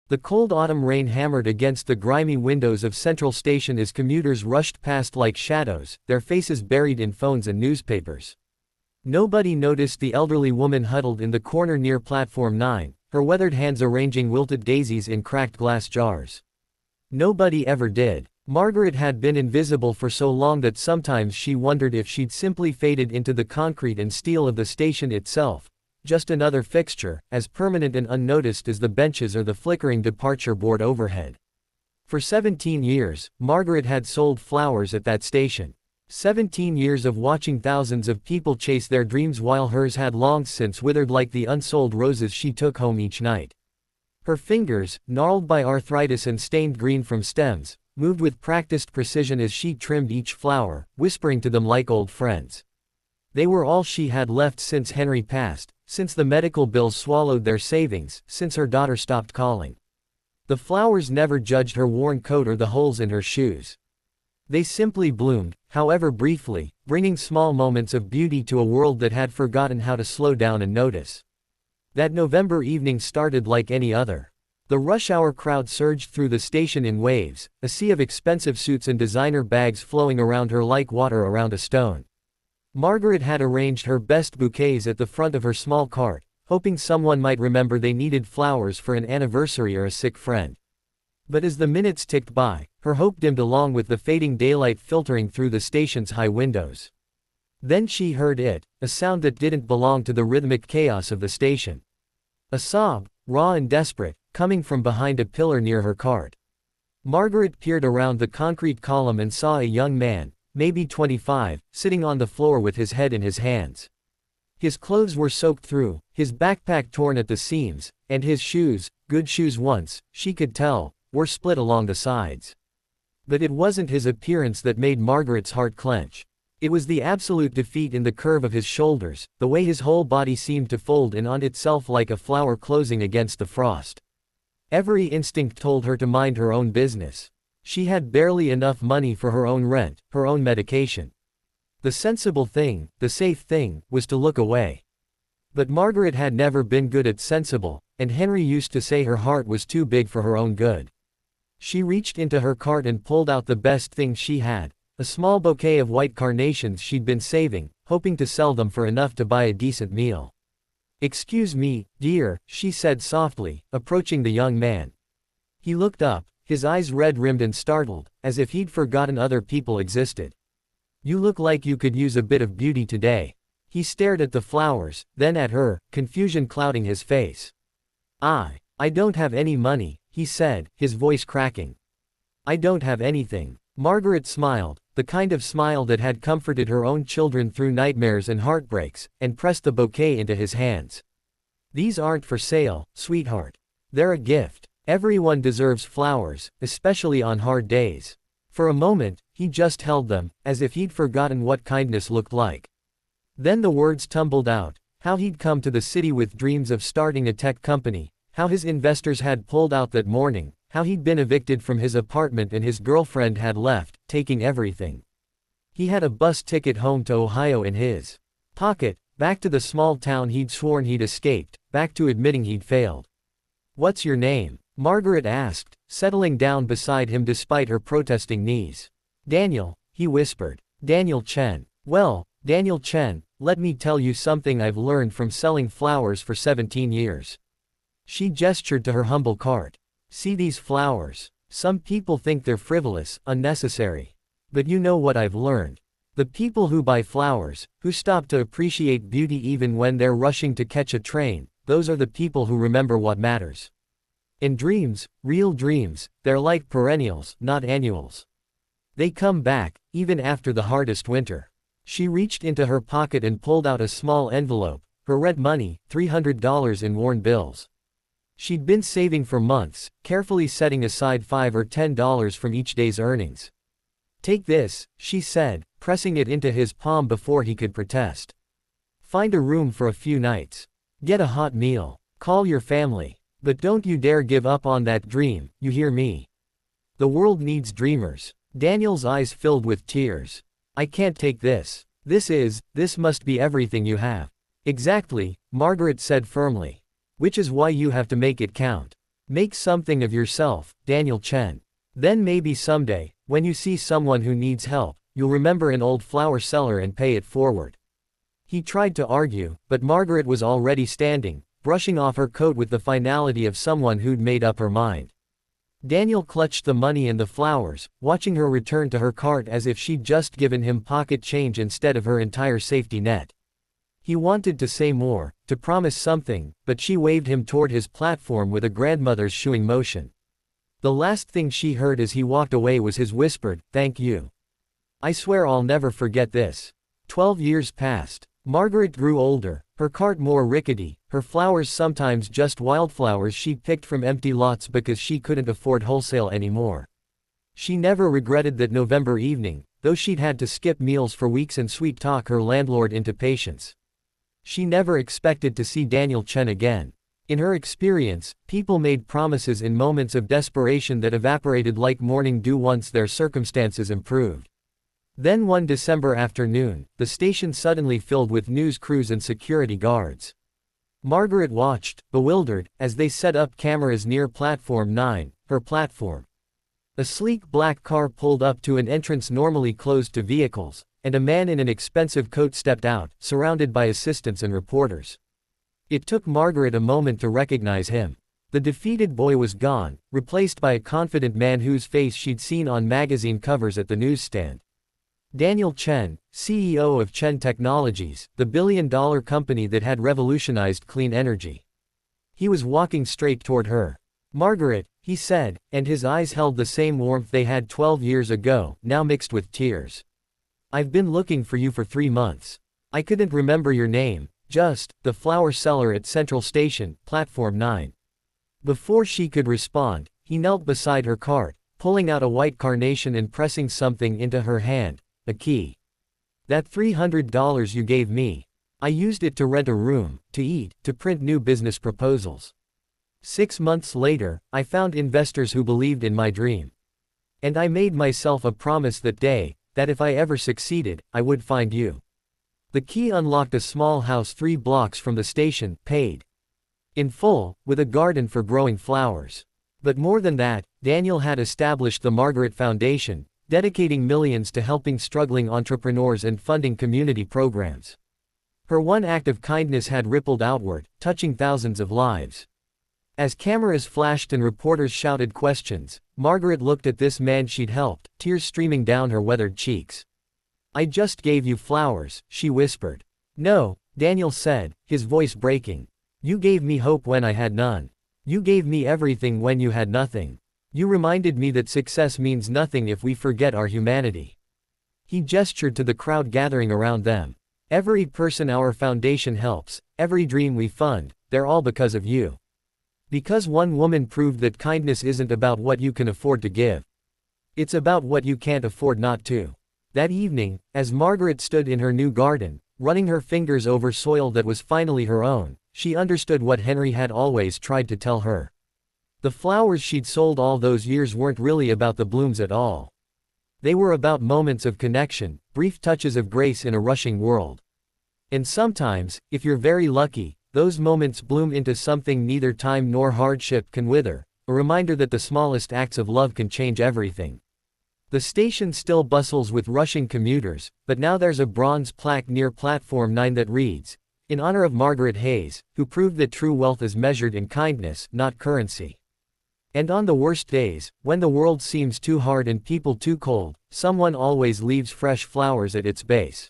The cold autumn rain hammered against the grimy windows of Central Station as commuters rushed past like shadows, their faces buried in phones and newspapers. Nobody noticed the elderly woman huddled in the corner near Platform 9, her weathered hands arranging wilted daisies in cracked glass jars. Nobody ever did. Margaret had been invisible for so long that sometimes she wondered if she'd simply faded into the concrete and steel of the station itself, just another fixture, as permanent and unnoticed as the benches or the flickering departure board overhead. For 17 years, Margaret had sold flowers at that station. 17 years of watching thousands of people chase their dreams while hers had long since withered like the unsold roses she took home each night. Her fingers, gnarled by arthritis and stained green from stems, moved with practiced precision as she trimmed each flower, whispering to them like old friends. They were all she had left since Henry passed, since the medical bills swallowed their savings, since her daughter stopped calling. The flowers never judged her worn coat or the holes in her shoes. They simply bloomed, however briefly, bringing small moments of beauty to a world that had forgotten how to slow down and notice. That November evening started like any other. The rush hour crowd surged through the station in waves, a sea of expensive suits and designer bags flowing around her like water around a stone. Margaret had arranged her best bouquets at the front of her small cart, hoping someone might remember they needed flowers for an anniversary or a sick friend. But as the minutes ticked by, her hope dimmed along with the fading daylight filtering through the station's high windows. Then she heard it, a sound that didn't belong to the rhythmic chaos of the station. A sob, raw and desperate, coming from behind a pillar near her cart. Margaret peered around the concrete column and saw a young man, maybe 25, sitting on the floor with his head in his hands. His clothes were soaked through, his backpack torn at the seams, and his shoes, good shoes once, she could tell, were split along the sides. But it wasn't his appearance that made Margaret's heart clench. It was the absolute defeat in the curve of his shoulders, the way his whole body seemed to fold in on itself like a flower closing against the frost. Every instinct told her to mind her own business. She had barely enough money for her own rent, her own medication. The sensible thing, the safe thing, was to look away. But Margaret had never been good at sensible, and Henry used to say her heart was too big for her own good. She reached into her cart and pulled out the best thing she had, a small bouquet of white carnations she'd been saving, hoping to sell them for enough to buy a decent meal. "Excuse me, dear," she said softly, approaching the young man. He looked up, his eyes red-rimmed and startled, as if he'd forgotten other people existed. "You look like you could use a bit of beauty today." He stared at the flowers, then at her, confusion clouding his face. I don't have any money," he said, his voice cracking. "I don't have anything." Margaret smiled, the kind of smile that had comforted her own children through nightmares and heartbreaks, and pressed the bouquet into his hands. "These aren't for sale, sweetheart. They're a gift. Everyone deserves flowers, especially on hard days." For a moment, he just held them, as if he'd forgotten what kindness looked like. Then the words tumbled out, how he'd come to the city with dreams of starting a tech company, how his investors had pulled out that morning, how he'd been evicted from his apartment and his girlfriend had left, taking everything. He had a bus ticket home to Ohio in his pocket, back to the small town he'd sworn he'd escaped, back to admitting he'd failed. "What's your name?" Margaret asked, settling down beside him despite her protesting knees. "Daniel," he whispered. "Daniel Chen." "Well, Daniel Chen, let me tell you something I've learned from selling flowers for 17 years. She gestured to her humble cart. "See these flowers? Some people think they're frivolous, unnecessary. But you know what I've learned. The people who buy flowers, who stop to appreciate beauty even when they're rushing to catch a train, those are the people who remember what matters. And dreams, real dreams, they're like perennials, not annuals. They come back, even after the hardest winter." She reached into her pocket and pulled out a small envelope, her red money, $300 in worn bills. She'd been saving for months, carefully setting aside $5 or $10 from each day's earnings. "Take this," she said, pressing it into his palm before he could protest. "Find a room for a few nights. Get a hot meal. Call your family. But don't you dare give up on that dream, you hear me? The world needs dreamers." Daniel's eyes filled with tears. "I can't take this. This must be everything you have." "Exactly," Margaret said firmly. "Which is why you have to make it count. Make something of yourself, Daniel Chen. Then maybe someday, when you see someone who needs help, you'll remember an old flower seller and pay it forward. He tried to argue, but Margaret was already standing, brushing off her coat with the finality of someone who'd made up her mind. Daniel clutched the money and the flowers, watching her return to her cart as if she'd just given him pocket change instead of her entire safety net. He wanted to say more, to promise something, but she waved him toward his platform with a grandmother's shooing motion. The last thing she heard as he walked away was his whispered, "Thank you. I swear I'll never forget this." 12 years passed. Margaret grew older, her cart more rickety, her flowers sometimes just wildflowers she picked from empty lots because she couldn't afford wholesale anymore. She never regretted that November evening, though she'd had to skip meals for weeks and sweet-talk her landlord into patience. She never expected to see Daniel Chen again. In her experience, people made promises in moments of desperation that evaporated like morning dew once their circumstances improved. Then one December afternoon, the station suddenly filled with news crews and security guards. Margaret watched, bewildered, as they set up cameras near Platform 9, her platform. A sleek black car pulled up to an entrance normally closed to vehicles, and a man in an expensive coat stepped out, surrounded by assistants and reporters. It took Margaret a moment to recognize him. The defeated boy was gone, replaced by a confident man whose face she'd seen on magazine covers at the newsstand. Daniel Chen, CEO of Chen Technologies, the billion-dollar company that had revolutionized clean energy. He was walking straight toward her. "Margaret," he said, and his eyes held the same warmth they had 12 years ago, now mixed with tears. "I've been looking for you for 3 months. I couldn't remember your name, just, the flower seller at Central Station, Platform 9. Before she could respond, he knelt beside her cart, pulling out a white carnation and pressing something into her hand. A key. "That $300 you gave me. I used it to rent a room, to eat, to print new business proposals. 6 months later, I found investors who believed in my dream. And I made myself a promise that day, that if I ever succeeded, I would find you." The key unlocked a small house 3 blocks from the station, paid in full, with a garden for growing flowers. But more than that, Daniel had established the Margaret Foundation, dedicating millions to helping struggling entrepreneurs and funding community programs. Her one act of kindness had rippled outward, touching thousands of lives. As cameras flashed and reporters shouted questions, Margaret looked at this man she'd helped, tears streaming down her weathered cheeks. "I just gave you flowers," she whispered. "No," Daniel said, his voice breaking. "You gave me hope when I had none. You gave me everything when you had nothing. You reminded me that success means nothing if we forget our humanity." He gestured to the crowd gathering around them. "Every person our foundation helps, every dream we fund, they're all because of you. Because one woman proved that kindness isn't about what you can afford to give. It's about what you can't afford not to." That evening, as Margaret stood in her new garden, running her fingers over soil that was finally her own, she understood what Henry had always tried to tell her. The flowers she'd sold all those years weren't really about the blooms at all. They were about moments of connection, brief touches of grace in a rushing world. And sometimes, if you're very lucky, those moments bloom into something neither time nor hardship can wither, a reminder that the smallest acts of love can change everything. The station still bustles with rushing commuters, but now there's a bronze plaque near Platform 9 that reads, "In honor of Margaret Hayes, who proved that true wealth is measured in kindness, not currency." And on the worst days, when the world seems too hard and people too cold, someone always leaves fresh flowers at its base.